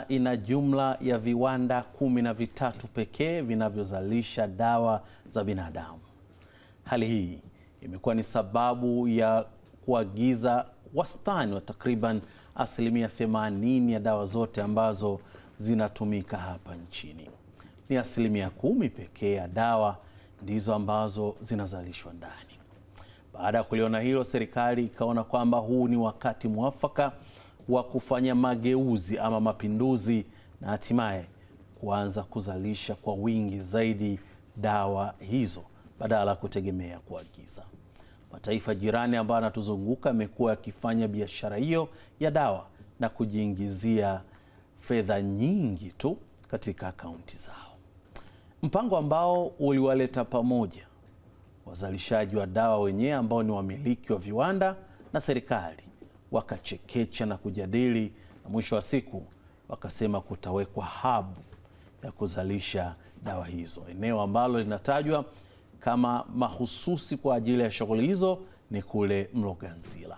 Ina jumla ya viwanda 13 pekee vinavyozalisha dawa za binadamu. Hali hii imekuwa ni sababu ya kuagiza wastani wa takriban 80% ya dawa zote ambazo zinatumika hapa nchini. Ni 10% pekee ya dawa ndizo ambazo zinazalishwa ndani. Baada ya kuliona hilo, serikali ikaona kwamba huu ni wakati mwafaka wa kufanya mageuzi ama mapinduzi na hatimaye kuanza kuzalisha kwa wingi zaidi dawa hizo badala ya kutegemea kuagiza. Mataifa jirani ambayo yanatuzunguka yamekuwa yakifanya biashara hiyo ya dawa na kujiingizia fedha nyingi tu katika akaunti zao. Mpango ambao uliwaleta pamoja wazalishaji wa dawa wenyewe ambao ni wamiliki wa viwanda na serikali, wakachekecha na kujadili, na mwisho wa siku wakasema kutawekwa hub ya kuzalisha dawa hizo. Eneo ambalo linatajwa kama mahususi kwa ajili ya shughuli hizo ni kule Mloganzila.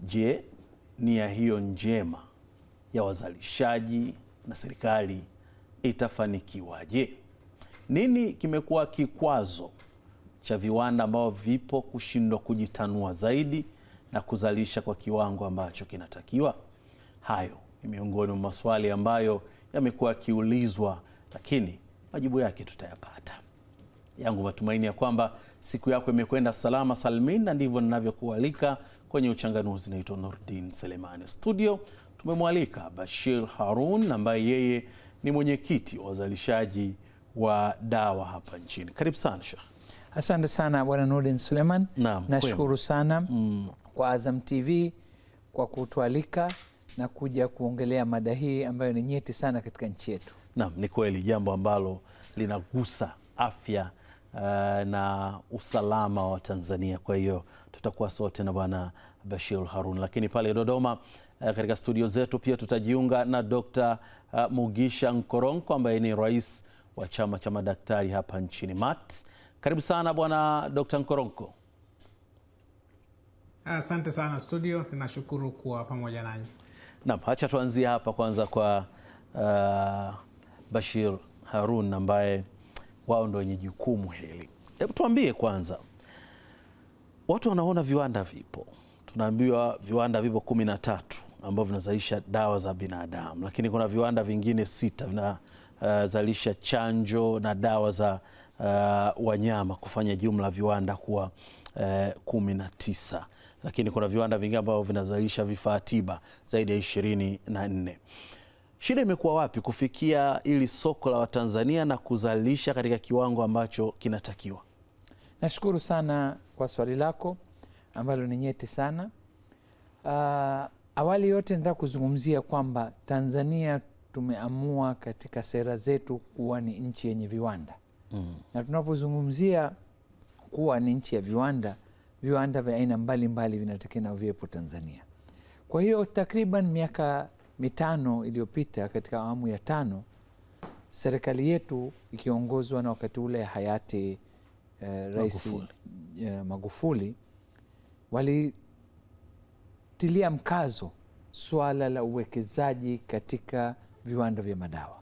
Je, nia hiyo njema ya wazalishaji na serikali itafanikiwaje? Nini kimekuwa kikwazo cha viwanda ambao vipo kushindwa kujitanua zaidi na kuzalisha kwa kiwango ambacho kinatakiwa? Hayo ni miongoni mwa maswali ambayo yamekuwa yakiulizwa, lakini majibu yake tutayapata. Yangu matumaini ya kwamba siku yako imekwenda salama salmin, na ndivyo ninavyokualika kwenye Uchanganuzi. Naitwa Nurdin Selemani. Studio tumemwalika Bashir Harun ambaye yeye ni mwenyekiti wa wazalishaji wa dawa hapa nchini. Karibu sana Sheikh. Asante sana Bwana Nurdin Suleiman. Nashukuru sana kwa Azam TV kwa kutualika na kuja kuongelea mada hii ambayo ni nyeti sana katika nchi yetu. Naam, ni kweli, jambo ambalo linagusa afya na usalama wa Tanzania. Kwa hiyo tutakuwa sote na Bwana Bashir Harun, lakini pale Dodoma katika studio zetu pia tutajiunga na Dr. Mugisha Nkoronko ambaye ni rais wa chama cha madaktari hapa nchini MAT. Karibu sana Bwana Dr. Nkoronko. Asante sana studio, tunashukuru kuwa pamoja nanyi. Naam, acha tuanzie hapa kwanza kwa Bashir Harun ambaye wao ndio wenye jukumu hili. Hebu tuambie kwanza, watu wanaona viwanda vipo, tunaambiwa viwanda vipo 13 ambavyo vinazalisha dawa za binadamu, lakini kuna viwanda vingine 6 vinazalisha chanjo na dawa za wanyama, kufanya jumla viwanda kuwa 19, lakini kuna viwanda vingine ambavyo vinazalisha vifaa tiba zaidi ya 24. Shida imekuwa wapi kufikia ili soko la Watanzania na kuzalisha katika kiwango ambacho kinatakiwa? Nashukuru sana kwa swali lako ambalo ni nyeti sana. Awali yote nataka kuzungumzia kwamba Tanzania tumeamua katika sera zetu kuwa ni nchi yenye viwanda. Na tunapozungumzia kuwa ni nchi ya viwanda, viwanda vya aina mbalimbali vinatakiwa viwepo Tanzania. Kwa hiyo takriban miaka 5 iliyopita, katika awamu ya 5, serikali yetu ikiongozwa na wakati ule hayati Rais Magufuli walitilia mkazo swala la uwekezaji katika viwanda vya madawa.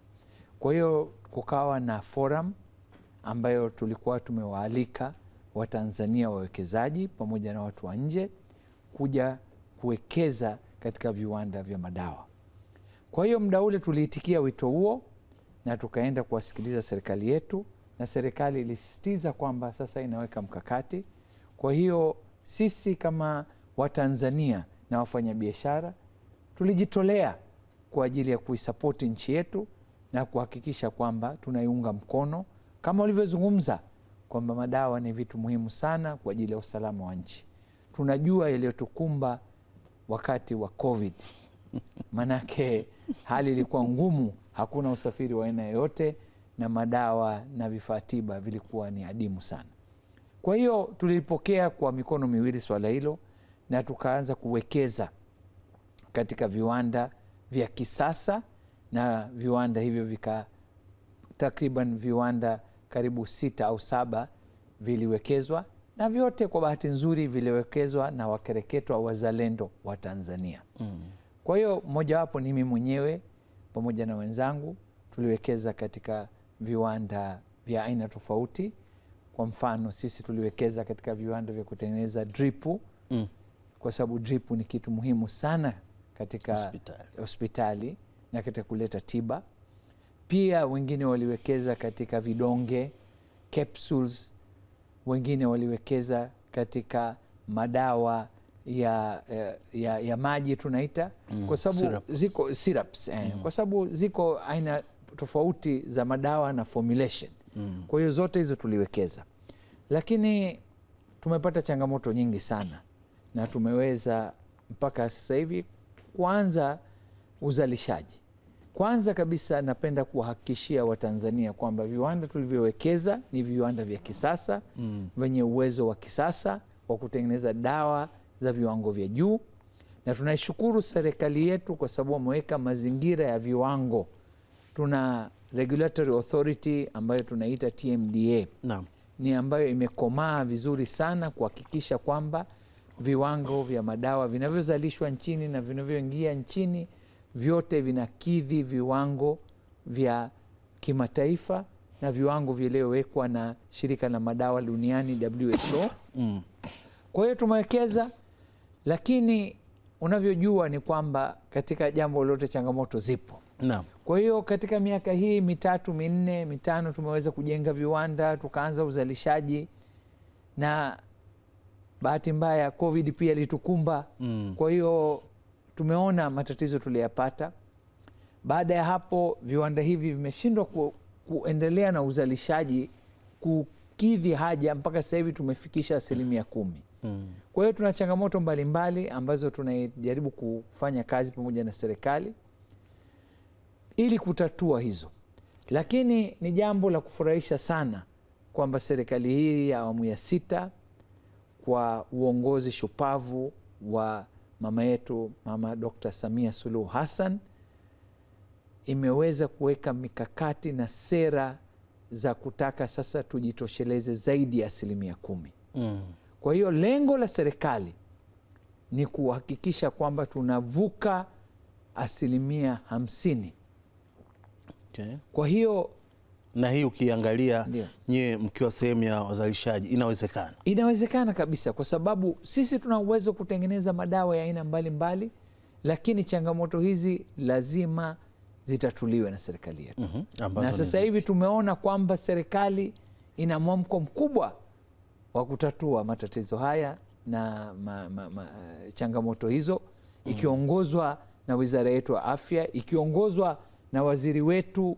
Kwa hiyo kukawa na forum ambayo tulikuwa tumewaalika Watanzania wawekezaji pamoja na watu wa nje kuja kuwekeza katika viwanda vya madawa. Kwa hiyo muda ule tuliitikia wito huo na tukaenda kuwasikiliza serikali yetu, na serikali ilisisitiza kwamba sasa inaweka mkakati. Kwa hiyo sisi kama Watanzania na wafanyabiashara tulijitolea kwa ajili ya kuisapoti nchi yetu na kuhakikisha kwamba tunaiunga mkono, kama ulivyozungumza kwamba madawa ni vitu muhimu sana kwa ajili ya usalama wa nchi. Tunajua yaliyotukumba wakati wa COVID. Manake hali ilikuwa ngumu, hakuna usafiri wa aina yoyote, na madawa na vifaa tiba vilikuwa ni adimu sana. Kwa hiyo tulipokea kwa mikono miwili swala hilo na tukaanza kuwekeza katika viwanda vya kisasa, na viwanda hivyo takriban viwanda karibu 6 au 7 viliwekezwa, na vyote kwa bahati nzuri viliwekezwa na wakereketwa wazalendo wa Tanzania. Kwa hiyo mojawapo ni mimi mwenyewe pamoja na wenzangu tuliwekeza katika viwanda vya aina tofauti. Kwa mfano sisi tuliwekeza katika viwanda vya kutengeneza dripu kwa sababu dripu ni kitu muhimu sana katika hospitali na katika kuleta tiba. Pia wengine waliwekeza katika vidonge, capsules, wengine waliwekeza katika madawa ya maji tunaita, kwa sababu ziko syrups, kwa sababu ziko aina tofauti za madawa na formulation. Kwa hiyo zote hizo tuliwekeza, lakini tumepata changamoto nyingi sana na tumeweza mpaka sasa hivi kuanza uzalishaji. Kwanza kabisa napenda kuwahakikishia Watanzania kwamba viwanda tulivyowekeza ni viwanda vya kisasa venye uwezo wa kisasa wa kutengeneza dawa za viwango vya juu, na tunaishukuru serikali yetu kwa sababu wameweka mazingira ya viwango. Tuna regulatory authority ambayo tunaita TMDA. Naam. Ni ambayo imekomaa vizuri sana kuhakikisha kwamba viwango vya madawa vinavyozalishwa nchini na vinavyoingia nchini vyote vinakidhi viwango vya kimataifa na viwango vilivyowekwa na shirika la madawa duniani WHO. Kwa hiyo tumewekeza, lakini unavyojua ni kwamba katika jambo lolote changamoto zipo. Naam. Kwa hiyo katika miaka hii 3, 4, 5 tumeweza kujenga viwanda, tukaanza uzalishaji, na bahati mbaya COVID pia ilitukumba. Kwa hiyo tumeona matatizo tuliyapata. Baada ya hapo viwanda hivi vimeshindwa kuendelea na uzalishaji kukidhi haja, mpaka sasa hivi tumefikisha 10%. Kwa hiyo tuna changamoto mbalimbali ambazo tunajaribu kufanya kazi pamoja na serikali ili kutatua hizo, lakini ni jambo la kufurahisha sana kwamba serikali hii ya awamu ya 6 kwa uongozi shupavu wa mama yetu Mama Dr. Samia Suluhu Hassan imeweza kuweka mikakati na sera za kutaka sasa tujitosheleze zaidi ya 10%. Kwa hiyo lengo la serikali ni kuhakikisha kwamba tunavuka 50%. Okay. Kwa hiyo na hii ukiangalia nyewe mkiwa sehemu ya wazalishaji inawezekana. Inawezekana kabisa, kwa sababu sisi tuna uwezo kutengeneza madawa ya aina mbalimbali, lakini changamoto hizi lazima zitatuliwe na serikali yetu. Na sasa hivi tumeona kwamba serikali ina mwamko mkubwa wa kutatua matatizo haya na changamoto hizo, ikiongozwa na wizara yetu ya afya, ikiongozwa na waziri wetu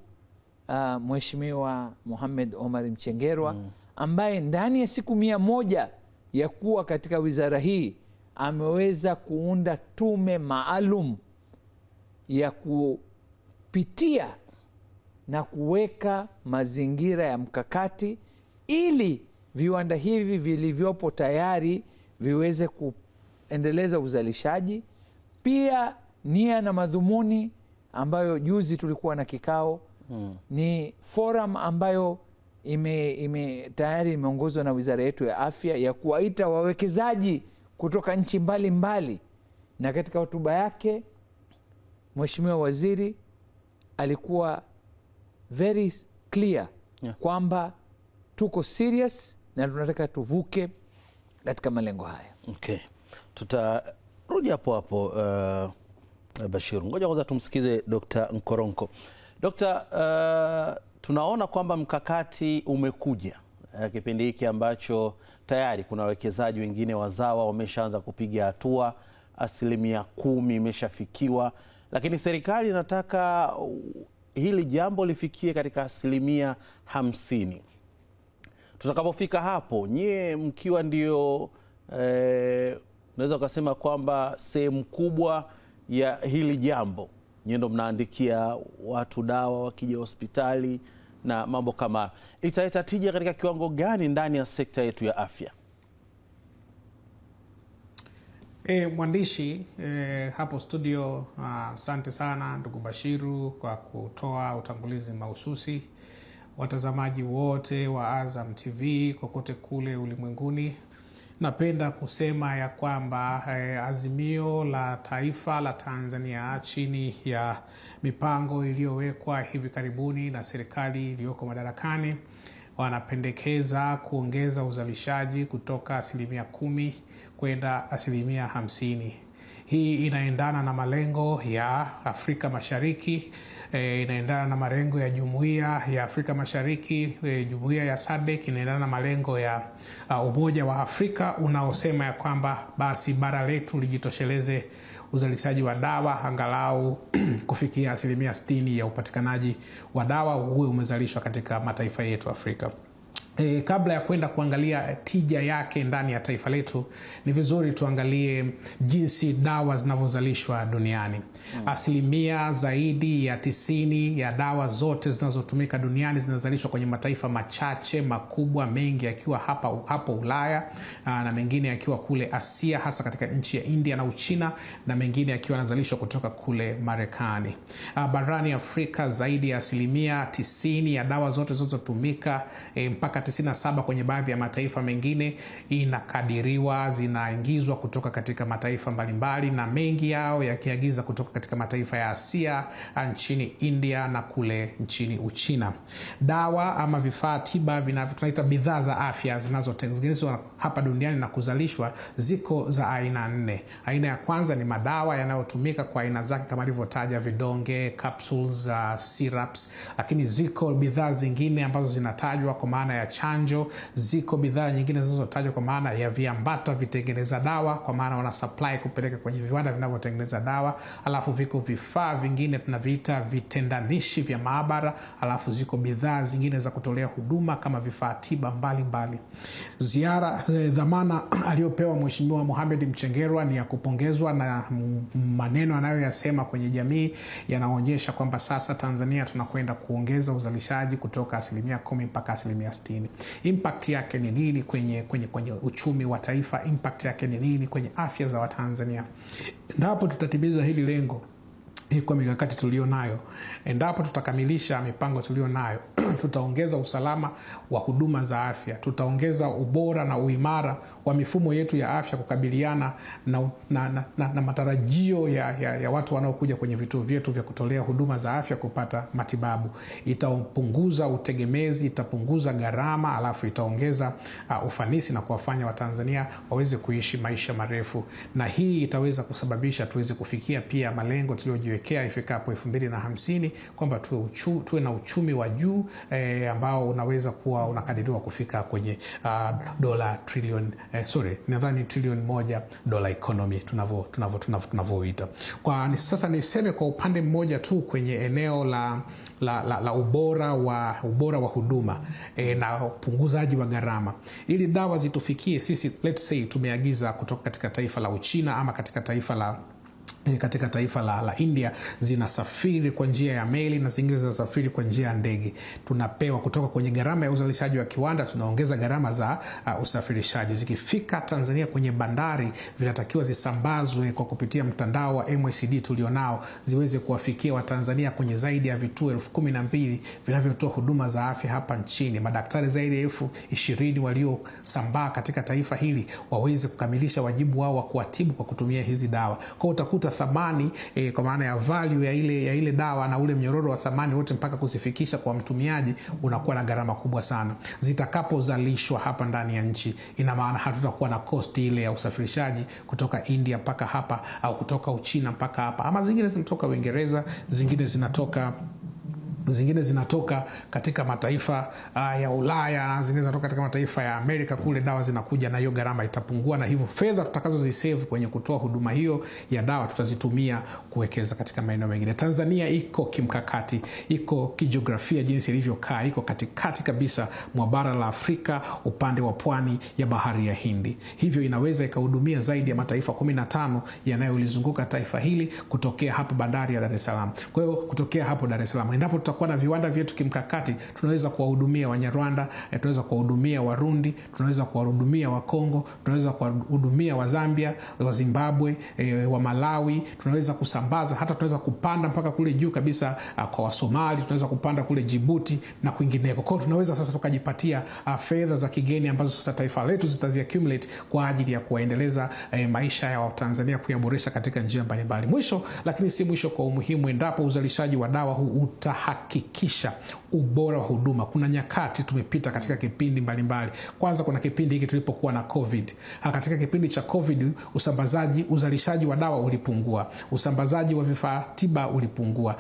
Mheshimiwa Mohamed Omar Mchengerwa, ambaye ndani ya siku 100 ya kuwa katika wizara hii ameweza kuunda tume maalum ya kupitia na kuweka mazingira ya mkakati ili viwanda hivi vilivyopo tayari viweze kuendeleza uzalishaji. Pia nia na madhumuni ambayo juzi tulikuwa na kikao, ni forum ambayo tayari imeongozwa na wizara yetu ya afya ya kuwaita wawekezaji kutoka nchi mbalimbali. Na katika hotuba yake Mheshimiwa Waziri alikuwa very clear kwamba tuko serious na tunataka tuvuke katika malengo haya. Okay. Tutarudi hapo hapo Bashiru. Ngoja kwanza tumsikize Dr. Nkoronko. Dr. Tunaona kwamba mkakati umekuja kipindi hiki ambacho tayari kuna wawekezaji wengine wazawa wameshaanza kupiga hatua, 10% imeshafikiwa, lakini serikali inataka hili jambo lifikie katika 50%. Tutakapofika hapo, nyie mkiwa ndio unaweza ukasema kwamba sehemu kubwa ya hili jambo, nyie ndo mnaandikia watu dawa wakija hospitali na mambo kama, italeta tija katika kiwango gani ndani ya sekta yetu ya afya? Mwandishi hapo studio, asante sana ndugu Bashiru kwa kutoa utangulizi mahususi. Watazamaji wote wa Azam TV kokote kule ulimwenguni, Napenda kusema ya kwamba azimio la taifa la Tanzania chini ya mipango iliyowekwa hivi karibuni na serikali iliyoko madarakani, wanapendekeza kuongeza uzalishaji kutoka 10% kwenda 50%. Hii inaendana na malengo ya Afrika Mashariki, inaendana na malengo ya Jumuiya ya Afrika Mashariki, Jumuiya ya SADC, inaendana na malengo ya Umoja wa Afrika unaosema ya kwamba basi bara letu lijitosheleze uzalishaji wa dawa angalau kufikia 60% ya upatikanaji wa dawa uwe umezalishwa katika mataifa yetu Afrika. Kabla ya kwenda kuangalia tija yake ndani ya taifa letu, ni vizuri tuangalie jinsi dawa zinavyozalishwa duniani. Asilimia zaidi ya 90 ya dawa zote zinazotumika duniani zinazalishwa kwenye mataifa machache makubwa, mengi yakiwa hapo Ulaya na mengine yakiwa kule Asia, hasa katika nchi ya India na Uchina, na mengine yakiwa yanazalishwa kutoka kule Marekani. Barani Afrika zaidi ya asilimia 90 ya dawa zote zinazotumika mpaka 97 kwenye baadhi ya mataifa mengine inakadiriwa zinaingizwa kutoka katika mataifa mbalimbali, na mengi yao yakiagiza kutoka katika mataifa ya Asia, nchini India na kule nchini Uchina. Dawa ama vifaa tiba tunaita bidhaa za afya zinazotengenezwa hapa duniani na kuzalishwa ziko za aina 4. Aina ya kwanza ni madawa yanayotumika kwa aina zake kama alivyotaja, vidonge, capsules, syrups, lakini ziko bidhaa zingine ambazo zinatajwa kwa maana ya chanjo, ziko bidhaa nyingine zinazotajwa kwa maana ya viambata vitengeneza dawa, kwa maana wana supply kupeleka kwenye viwanda vinavyotengeneza dawa. Alafu viko vifaa vingine tunaviita vitendanishi vya maabara. Alafu ziko bidhaa zingine za kutolea huduma kama vifaa tiba mbalimbali. Dhamana aliyopewa Mheshimiwa Mohamed Mchengerwa ni ya kupongezwa, na maneno anayoyasema kwenye jamii yanaonyesha kwamba sasa Tanzania tunakwenda kuongeza uzalishaji kutoka 10% mpaka 60%. Impact yake ni nini kwenye uchumi wa taifa? Impact yake ni nini kwenye afya za Watanzania? Ndipo tutatimiza hili lengo kwa mikakati tulionayo. Endapo tutakamilisha mipango tulionayo, tutaongeza usalama wa huduma za afya, tutaongeza ubora na uimara wa mifumo yetu ya afya kukabiliana na matarajio ya watu wanaokuja kwenye vituo vyetu vya kutolea huduma za afya kupata matibabu. Itapunguza utegemezi, itapunguza gharama, alafu itaongeza ufanisi na kuwafanya Watanzania waweze kuishi maisha marefu, na hii itaweza kusababisha tuweze kufikia pia malengo tuliojiwekea ifikapo 2050 kwamba tuwe na uchumi wa juu ambao unaweza kuwa unakadiriwa kufika kwenye trilioni 1 dola economy tunavyoita. Kwa sasa niseme kwa upande mmoja tu kwenye eneo la ubora wa huduma na upunguzaji wa gharama, ili dawa zitufikie sisi. Let's say tumeagiza kutoka katika taifa la Uchina ama katika taifa la India, zinasafiri kwa njia ya meli na zingine zinasafiri kwa njia ya ndege. Tunapewa kutoka kwenye gharama ya uzalishaji wa kiwanda, tunaongeza gharama za usafirishaji. Zikifika Tanzania kwenye bandari, vinatakiwa zisambazwe kwa kupitia mtandao wa MSD tulionao, ziweze kuwafikia Watanzania kwenye zaidi ya vituo 12,000 vinavyotoa huduma za afya hapa nchini. Madaktari zaidi ya 20,000 waliosambaa katika taifa hili waweze kukamilisha wajibu wao wa kuwatibu kwa kutumia hizi dawa. Kwa utakuta thamani kwa maana ya value ya ile dawa na ule mnyororo wa thamani wote mpaka kusifikisha kwa mtumiaji unakuwa na gharama kubwa sana. Zitakapozalishwa hapa ndani ya nchi, ina maana hatutakuwa na cost ile ya usafirishaji kutoka India mpaka hapa, au kutoka Uchina mpaka hapa, ama zingine zinatoka Uingereza, zingine zinatoka katika mataifa ya Ulaya, zingine zinatoka katika mataifa ya Amerika, kule dawa zinakuja, na hiyo gharama itapungua, na hivyo fedha tutakazozisave kwenye kutoa huduma hiyo ya dawa tutazitumia kuwekeza katika maeneo mengine. Tanzania iko kimkakati, iko kijiografia jinsi ilivyokaa, iko katikati kabisa mwa bara la Afrika, upande wa pwani ya bahari ya Hindi. Hivyo inaweza ikahudumia zaidi ya mataifa 15 yanayolizunguka taifa hili kutokea hapo bandari ya Dar es Salaam. Kwa hiyo kutokea hapo Dar es Salaam, endapo tutakuwa na viwanda vyetu kimkakati, tunaweza kuwahudumia Wanyarwanda, tunaweza kuwahudumia Warundi, tunaweza kuwahudumia wa Kongo, tunaweza kuwahudumia wa Zambia, wa Zimbabwe, wa Malawi, tunaweza kusambaza, hata tunaweza kupanda mpaka kule juu kabisa kwa Wasomali, tunaweza kupanda kule Djibouti na kwingineko. Kwa hiyo tunaweza sasa tukajipatia fedha za kigeni ambazo sasa taifa letu zitazi accumulate kwa ajili ya kuendeleza maisha ya Watanzania, kuyaboresha katika njia mbalimbali. Mwisho lakini si mwisho kwa umuhimu, endapo uzalishaji wa dawa huu utahakikisha ubora wa huduma. Kuna nyakati tumepita katika kipindi mbalimbali. Kwanza kuna kipindi hiki tulipokuwa na COVID. Katika kipindi cha COVID uzalishaji wa dawa ulipungua, usambazaji wa vifaa tiba ulipungua,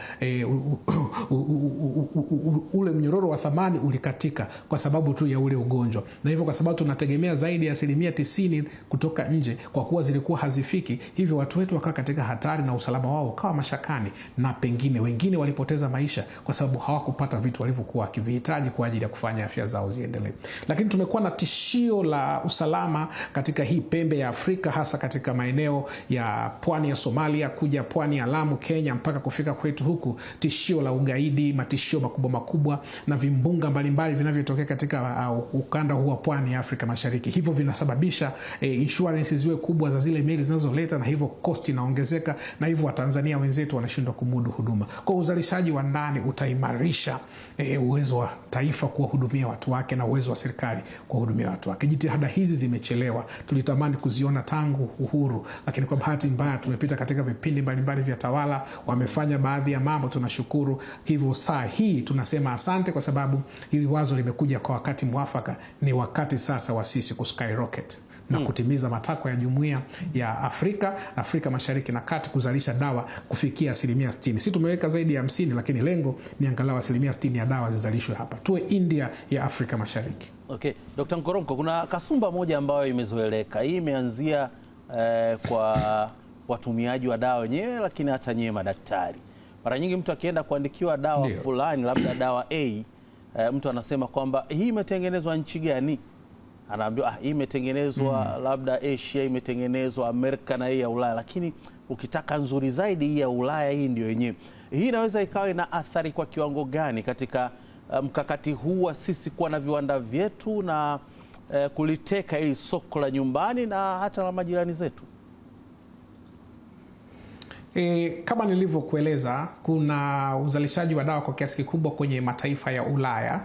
ule mnyororo wa thamani ulikatika kwa sababu tu ya ule ugonjwa. Na hivyo kwa sababu tunategemea zaidi ya 90% kutoka nje, kwa kuwa zilikuwa hazifiki, hivyo watu wetu wakawa katika hatari na usalama wao ukawa mashakani, na pengine wengine walipoteza maisha kwa sababu hawakupata vitu walivyokuwa wakivihitaji kwa ajili ya kufanya afya zao ziendelee. Lakini tumekuwa na tishio la usalama katika hii pembe ya Afrika, hasa katika maeneo ya pwani ya Somalia kuja pwani ya Lamu, Kenya, mpaka kufika kwetu huku, tishio la ugaidi, matishio makubwa na vimbunga mbalimbali vinavyotokea katika ukanda huu wa pwani ya Afrika Mashariki. Hivyo vinasababisha insurance ziwe kubwa za zile meli zinazoleta, na hivyo cost inaongezeka, na hivyo Watanzania wenzetu wanashindwa kumudu huduma. Kwa uzalishaji wa ndani utaimarisha uwezo wa taifa kuwahudumia watu wake na uwezo wa serikali kuwahudumia watu wake. Jitihada hizi zimechelewa, tulitamani kuziona tangu uhuru, lakini kwa bahati mbaya tumepita katika vipindi mbalimbali vya tawala, wamefanya baadhi ya mambo, tunashukuru. Hivyo saa hii tunasema asante, kwa sababu hili wazo limekuja kwa wakati mwafaka. Ni wakati sasa wa sisi kuskyrocket na kutimiza matakwa ya Jumuiya ya Afrika Mashariki na Kati, kuzalisha dawa kufikia 60%. Sisi tumeweka zaidi ya 50, lakini lengo ni angalau 60% ya dawa zizalishwe hapa, tuwe India ya Afrika Mashariki. Okay, Dr. Nkoronko, kuna kasumba moja ambayo imezoeleka. Hii imeanzia kwa watumiaji wa dawa wenyewe, lakini hata nyewe madaktari. Mara nyingi mtu akienda kuandikiwa dawa fulani, labda dawa A, mtu anasema kwamba hii imetengenezwa nchi gani? Anaambiwa hii imetengenezwa labda Asia, imetengenezwa Amerika na hii ya Ulaya, lakini ukitaka nzuri zaidi hii ya Ulaya, hii ndio yenyewe. Hii inaweza ikawa na athari kwa kiwango gani katika mkakati huu wa sisi kuwa na viwanda vyetu na kuliteka hii soko la nyumbani na hata la majirani zetu? Kama nilivyokueleza, kuna uzalishaji wa dawa kwa kiasi kikubwa kwenye mataifa ya Ulaya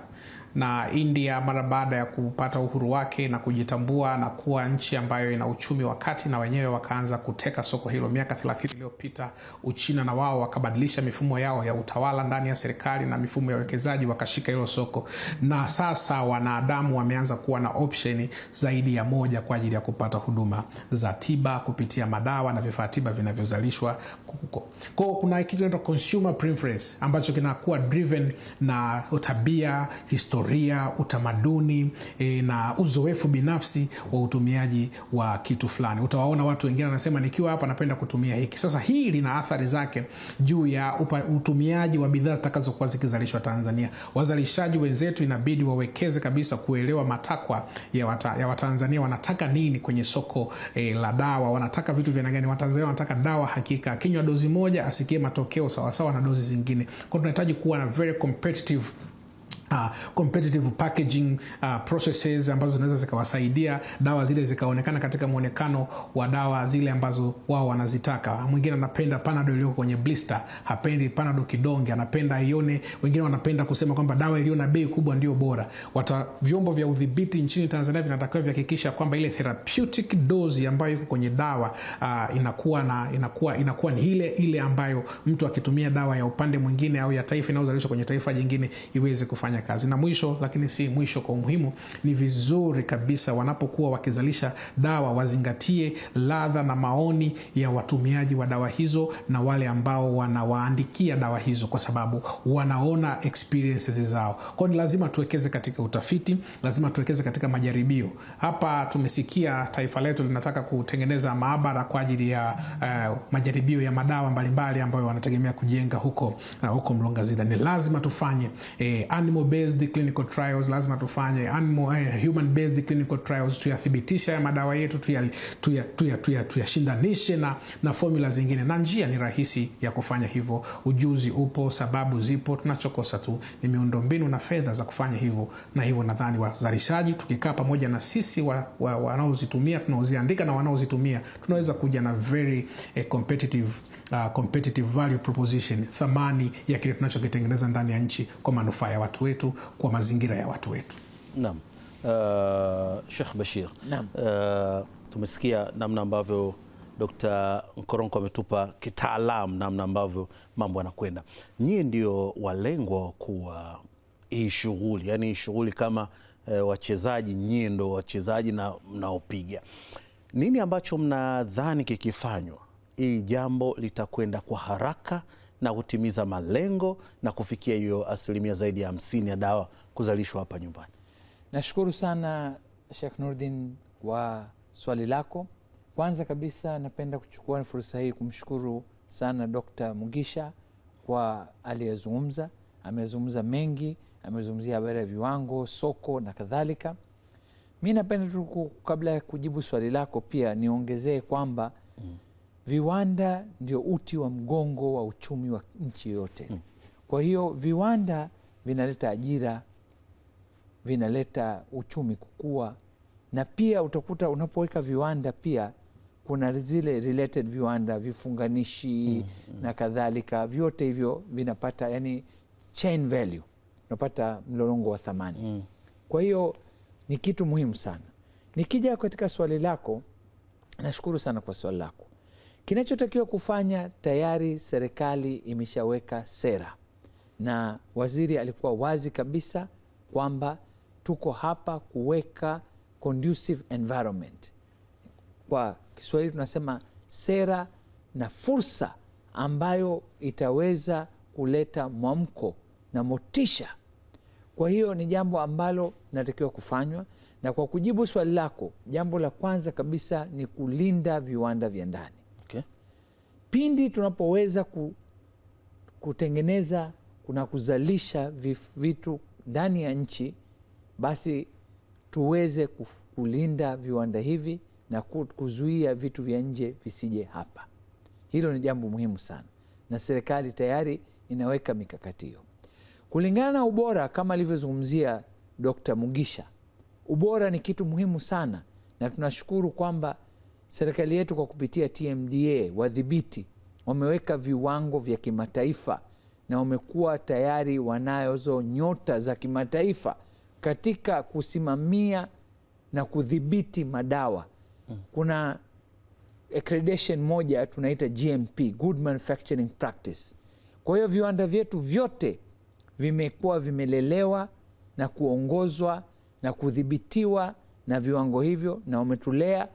na India mara baada ya kupata uhuru wake na kujitambua na kuwa nchi ambayo ina uchumi wa kati, na wenyewe wakaanza kuteka soko hilo. Miaka 30 iliyopita Uchina na wao wakabadilisha mifumo yao ya utawala ndani ya serikali na mifumo ya uwekezaji, wakashika hilo soko, na sasa wanadamu wameanza kuwa na option zaidi ya moja kwa ajili ya kupata huduma za tiba kupitia madawa na vifaa tiba vinavyozalishwa huko. Kwa hiyo kuna kitu kinaitwa consumer preference ambacho kinakuwa driven na tabia, historia, utamaduni na uzoefu binafsi wa utumiaji wa kitu fulani. Utawaona watu wengine wanasema nikiwa hapa napenda kutumia hiki. Sasa hii lina athari zake juu ya utumiaji wa bidhaa zitakazokuwa zikizalishwa Tanzania. Wazalishaji wenzetu inabidi wawekeze kabisa kuelewa matakwa ya Watanzania, wanataka nini kwenye soko la dawa, wanataka vitu vya gani. Watanzania wanataka dawa hakika, akinywa dozi moja asikie matokeo sawasawa na dozi zingine. Kwa tunahitaji kuwa na very competitive packaging processes ambazo zinaweza zikawasaidia dawa zile zikaonekana katika muonekano wa dawa zile ambazo wao wanazitaka. Mwingine anapenda Panadol iliyo kwenye blister, hapendi Panadol kidonge, anapenda ione. Wengine wanapenda kusema kwamba dawa iliyo na bei kubwa ndio bora. Vyombo vya udhibiti nchini Tanzania vinatakiwa vihakikisha kwamba ile therapeutic dose ambayo iko kwenye dawa inakuwa ni ile ambayo mtu akitumia dawa ya upande mwingine au ya taifa inayozalishwa kwenye taifa jingine iweze kufanya kazi. Na mwisho lakini si mwisho kwa umuhimu, ni vizuri kabisa wanapokuwa wakizalisha dawa wazingatie ladha na maoni ya watumiaji wa dawa hizo na wale ambao wanawaandikia dawa hizo, kwa sababu wanaona experiences zao. Kwa hiyo lazima tuwekeze katika utafiti, lazima tuwekeze katika majaribio. Hapa tumesikia taifa letu linataka kutengeneza maabara kwa ajili ya majaribio ya madawa mbalimbali ambayo wanategemea kujenga huko Mlongazila. Ni lazima tufanye animal based clinical trials, lazima tufanye human based clinical trials, tuyathibitisha ya madawa yetu, tuyashindanishe na formula zingine, na njia ni rahisi ya kufanya hivyo. Ujuzi upo, sababu zipo, tunachokosa tu ni miundombinu na fedha za kufanya hivyo. Na hivyo nadhani wazalishaji tukikaa pamoja na sisi wanaozitumia, tunaoziandika na wanaozitumia, tunaweza kuja na very competitive value proposition, thamani ya kile tunachokitengeneza ndani ya nchi kwa manufaa ya watu wetu, kwa mazingira ya watu wetu. Naam. Sheikh Bashir. Naam. Tumesikia namna ambavyo Dr. Nkoronko ametupa kitaalamu namna ambavyo mambo yanakwenda. Nyie ndio walengwa kuwa hii shughuli, yani hii shughuli kama wachezaji, nyie ndio wachezaji na mnaopiga. Nini ambacho mnadhani kikifanywa hii jambo litakwenda kwa haraka na kutimiza malengo na kufikia hiyo asilimia zaidi ya 50 ya dawa kuzalishwa hapa nyumbani? Nashukuru sana Sheikh Nurdin kwa swali lako. Kwanza kabisa napenda kuchukua fursa hii kumshukuru sana Dr. Mugisha kwa aliyezungumza. Amezungumza mengi, amezungumzia habari ya viwango, soko na kadhalika. Mimi napenda tu kabla ya kujibu swali lako pia niongezee kwamba viwanda ndio uti wa mgongo wa uchumi wa nchi yote. Kwa hiyo viwanda vinaleta ajira, vinaleta uchumi kukua, na pia utakuta unapoweka viwanda pia kuna zile related viwanda, vifunganishi na kadhalika, vyote hivyo vinapata yani chain value, unapata mlolongo wa thamani. Kwa hiyo ni kitu muhimu sana. Nikija katika swali lako, nashukuru sana kwa swali lako. Kinachotakiwa kufanya, tayari serikali imeshaweka sera na waziri alikuwa wazi kabisa kwamba tuko hapa kuweka conducive environment. Kwa Kiswahili tunasema sera na fursa ambayo itaweza kuleta mwamko na motisha. Kwa hiyo ni jambo ambalo linatakiwa kufanywa, na kwa kujibu swali lako, jambo la kwanza kabisa ni kulinda viwanda vya ndani. Okay. Pindi tunapoweza kutengeneza kuna kuzalisha vitu ndani ya nchi, basi tuweze kulinda viwanda hivi na kuzuia vitu vya nje visije hapa. Hilo ni jambo muhimu sana, na serikali tayari inaweka mikakati hiyo. Kulingana na ubora, kama alivyozungumzia Dr. Mugisha, ubora ni kitu muhimu sana, na tunashukuru kwamba serikali yetu kwa kupitia TMDA, wadhibiti, wameweka viwango vya kimataifa na wamekuwa tayari wanazo nyota za kimataifa katika kusimamia na kudhibiti madawa. Kuna accreditation moja tunaita GMP, Good Manufacturing Practice. Kwa hiyo viwanda vyetu vyote vimekuwa vimelelewa na kuongozwa na kudhibitiwa na viwango hivyo, na wametulea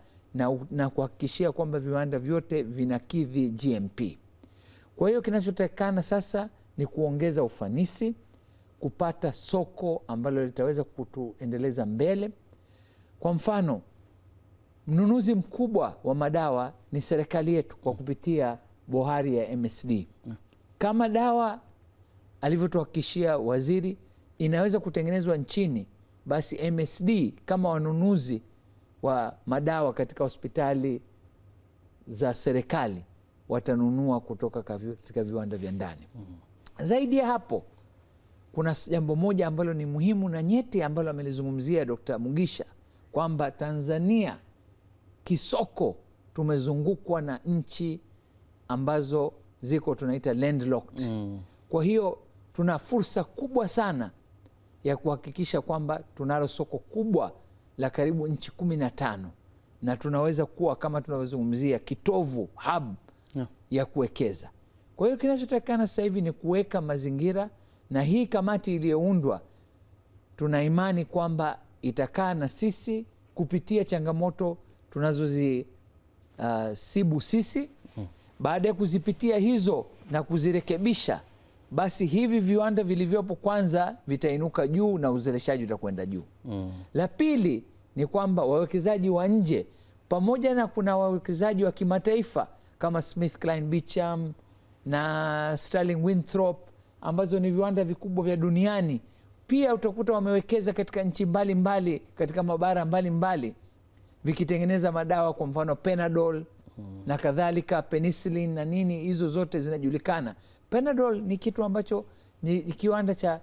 na kuhakikishia kwamba viwanda vyote vinakidhi GMP. Kwa hiyo kinachotakikana sasa ni kuongeza ufanisi, kupata soko ambalo litaweza kutuendeleza mbele. Kwa mfano, mnunuzi mkubwa wa madawa ni serikali yetu kwa kupitia bohari ya MSD. Kama dawa alivyotuhakikishia waziri inaweza kutengenezwa nchini, basi MSD kama wanunuzi wa madawa katika hospitali za serikali watanunua kutoka katika viwanda vya ndani. Zaidi ya hapo, kuna jambo moja ambalo ni muhimu na nyeti ambalo amelizungumzia Dr. Mugisha, kwamba Tanzania kisoko tumezungukwa na nchi ambazo ziko tunaita landlocked. Kwa hiyo tuna fursa kubwa sana ya kuhakikisha kwamba tunalo soko kubwa la karibu nchi 15 na tunaweza kuwa kama tunavyozungumzia kitovu, hub ya kuwekeza. Kwa hiyo kinachotakikana sasa hivi ni kuweka mazingira, na hii kamati iliyoundwa tuna imani kwamba itakaa na sisi kupitia changamoto tunazozisibu sisi. Baada ya kuzipitia hizo na kuzirekebisha, basi hivi viwanda vilivyopo kwanza vitainuka juu na uzalishaji utakwenda juu. La pili ni kwamba wawekezaji wa nje, pamoja na kuna wawekezaji wa kimataifa kama SmithKline Beecham na Sterling Winthrop ambazo ni viwanda vikubwa vya duniani, pia utakuta wamewekeza katika nchi mbalimbali, katika mabara mbalimbali, vikitengeneza madawa, kwa mfano Panadol na kadhalika, penicillin na nini, hizo zote zinajulikana. Panadol ni kitu ambacho ni kiwanda cha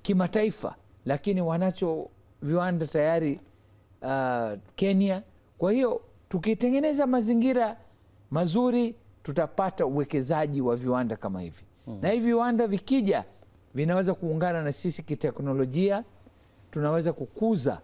kimataifa, lakini wanacho viwanda tayari Kenya. Kwa hiyo tukitengeneza mazingira mazuri, tutapata uwekezaji wa viwanda kama hivi. Na hivi viwanda vikija, vinaweza kuungana na sisi kiteknolojia, tunaweza kukuza.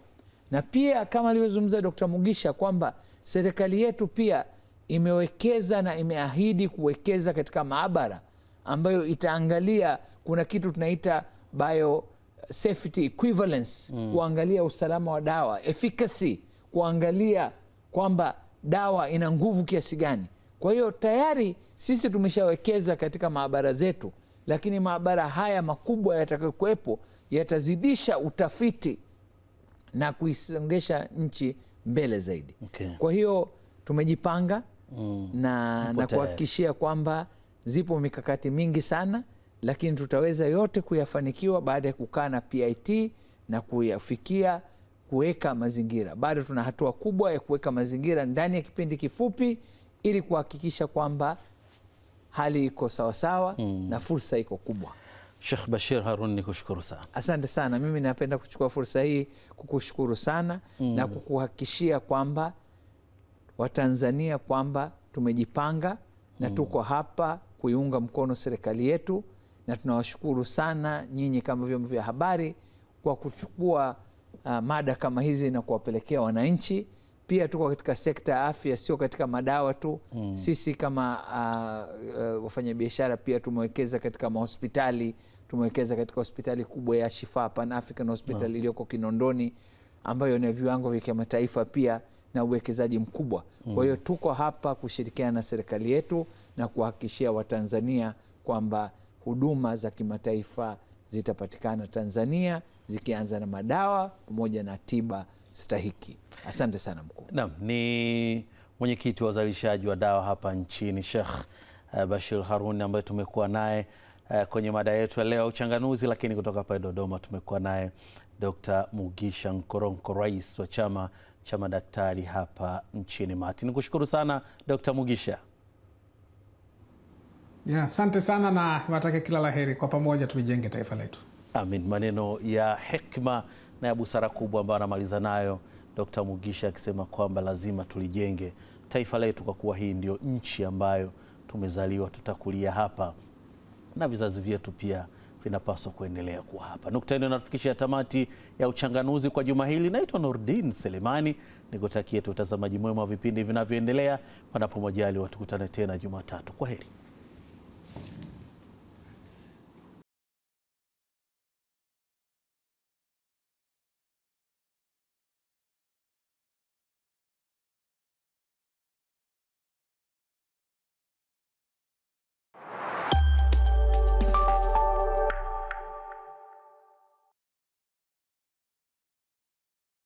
Na pia kama alivyozungumza Dr. Mugisha kwamba serikali yetu pia imewekeza na imeahidi kuwekeza katika maabara ambayo itaangalia, kuna kitu tunaita bio safety equivalence, kuangalia usalama wa dawa, efficacy, kuangalia kwamba dawa ina nguvu kiasi gani. Kwa hiyo tayari sisi tumeshawekeza katika maabara zetu, lakini maabara haya makubwa yatakayokuwepo yatazidisha utafiti na kuisongesha nchi mbele zaidi. Okay. Kwa hiyo tumejipanga na kuhakikishia kwamba zipo mikakati mingi sana, lakini tutaweza yote kuyafanikiwa baada ya kukaa na PIT na kuyafikia kuweka mazingira. Bado tuna hatua kubwa ya kuweka mazingira ndani ya kipindi kifupi, ili kuhakikisha kwamba hali iko sawasawa na fursa iko kubwa. Sheikh Bashir Harun, nikushukuru sana. Asante sana. Mimi napenda kuchukua fursa hii kukushukuru sana na kukuhakikishia kwamba Watanzania kwamba tumejipanga na tuko hapa kuiunga mkono serikali yetu, na tunawashukuru sana nyinyi kama vyombo vya habari kwa kuchukua mada kama hizi na kuwapelekea wananchi. Pia tuko katika sekta ya afya, sio katika madawa tu. Sisi kama wafanyabiashara pia tumewekeza katika mahospitali. Tumewekeza katika hospitali kubwa ya Shifa Pan African Hospital iliyoko Kinondoni, ambayo ni viwango vya kimataifa pia na uwekezaji mkubwa. Kwa hiyo tuko hapa kushirikiana na serikali yetu na kuhakikishia Watanzania kwamba huduma za kimataifa zitapatikana Tanzania, zikianza na madawa pamoja na tiba stahiki. Asante sana mkuu. Naam, ni mwenyekiti wa wazalishaji wa dawa hapa nchini, Sheikh Bashir Harun, ambaye tumekuwa naye kwenye mada yetu ya leo Uchanganuzi. Lakini kutoka hapa Dodoma tumekuwa naye Dr. Mugisha Nkoronko, rais wa chama cha madaktari hapa nchini MATI. Nikushukuru sana Dr. Mugisha. Asante sana na niwatakie kila laheri. Kwa pamoja tulijenge taifa letu. Amin. Maneno ya hekima na ya busara kubwa ambayo anamaliza nayo Dr. Mugisha, akisema kwamba lazima tulijenge taifa letu, kwa kuwa hii ndio nchi ambayo tumezaliwa, tutakulia hapa na vizazi vyetu pia vinapaswa kuendelea kuwa hapa. Nukta hii inatufikisha tamati ya Uchanganuzi kwa juma hili. Naitwa Nurdin Selemani, nikutakie tu utazamaji mwema wa vipindi vinavyoendelea. Panapo majaliwa tukutane tena Jumatatu. Kwaheri.